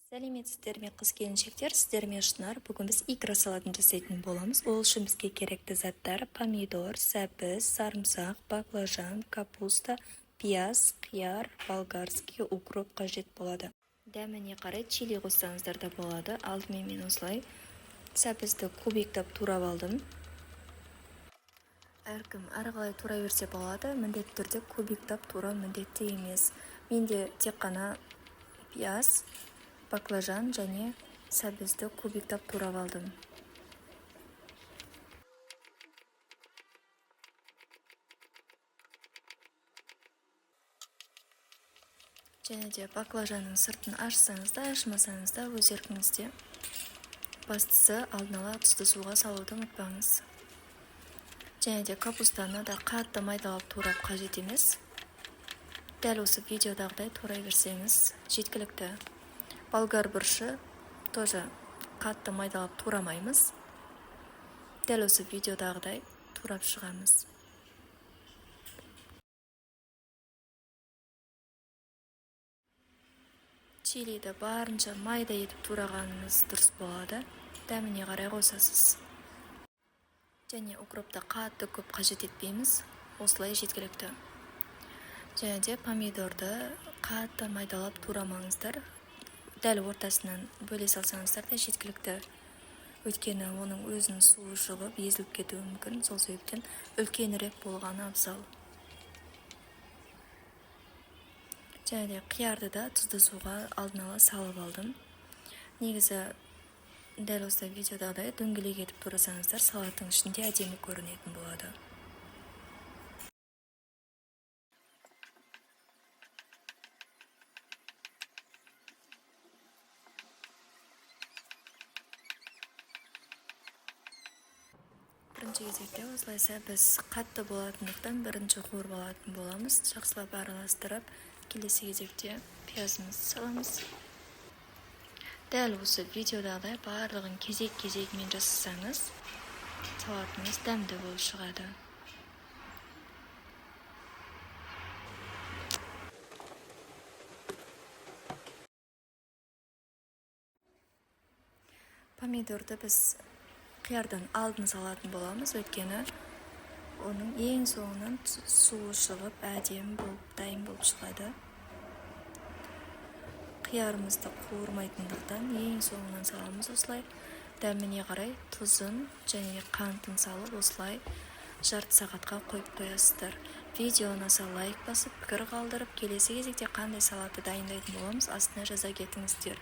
Сәлеметсіздер ме қыз-келіншектер, сіздермен Шынар. Бүгін біз икра салатын жасайтын боламыз. Ол үшін бізге керекті заттар: помидор, сәбіз, сарымсақ, баклажан, капуста, пияз, қияр, болгарский, укроп қажет болады. Дәміне қарай чили қоссаңыздар да болады. Алдымен мен осылай сәбізді кубиктап турап алдым. Әркім әрқалай тура берсе болады, міндетті түрде кубиктап тура міндетті емес. Менде тек қана пияз, баклажан және сәбізді кубиктап турап алдым. Және де баклажанның сыртын ашсаңыз да, ашмасаңыз да өз еркіңізде. Бастысы алдын ала тұзды суға салуды ұмытпаңыз. Және де капустаны да қатты майдалап турап қажет емес. Дәл осы видеодағыдай турай берсеңіз жеткілікті. Болгар бұрышы тоже қатты майдалап турамаймыз. Дәл осы видеодағыдай турап шығамыз. Чилиді барынша майда етіп турағаныңыз дұрыс болады. Дәміне қарай қосасыз. Және укропты қатты көп қажет етпейміз. Осылай жеткілікті. Және де помидорды қатты майдалап турамаңыздар. Дәл ортасынан бөле салсаңыздар да жеткілікті. Өйткені оның өзінің суы шығып, езіліп кетуі мүмкін. Сол себептен үлкенірек болғаны абзал. Және де қиярды да тұзды суға алдын ала салып алдым. Негізі дәл осы видеодағыдай дөңгелек етіп турасаңыздар, салаттың ішінде әдемі көрінетін болады. Бірінші кезекте осылайша біз қатты болатындықтан бірінші қуырып алатын боламыз. Жақсылап араластырып, келесі кезекте пиязымызды саламыз. Дәл осы видеодағыдай барлығын кезек-кезегімен жасасаңыз, салатыңыз дәмді болып шығады. Помидорды біз қиярдан алдын салатын боламыз, өйткені оның ең соңынан суы шығып, әдемі болып, дайын болып шығады. Қиярымызды қуырмайтындықтан ең соңынан саламыз осылай. Дәміне қарай тұзын және қантын салып, осылай жарты сағатқа қойып қоясыздар. Видео ұнаса лайк басып, пікір қалдырып, келесі кезекте қандай салатты дайындайтын боламыз, астына жаза кетіңіздер.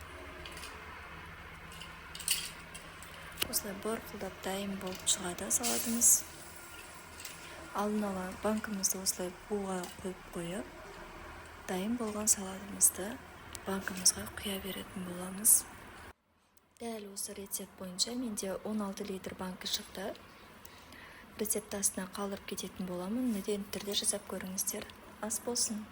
Осылай бұрқылдап дайын болып шығады салатымыз. Алдын ала банкымызды осылай буға қойып, дайын болған салатымызды банкымызға құя беретін боламыз. Дәл осы рецепт бойынша менде 16 литр банкі шықты. Рецепт астына қалдырып кететін боламын. Міндетті түрде жасап көріңіздер. Ас болсын.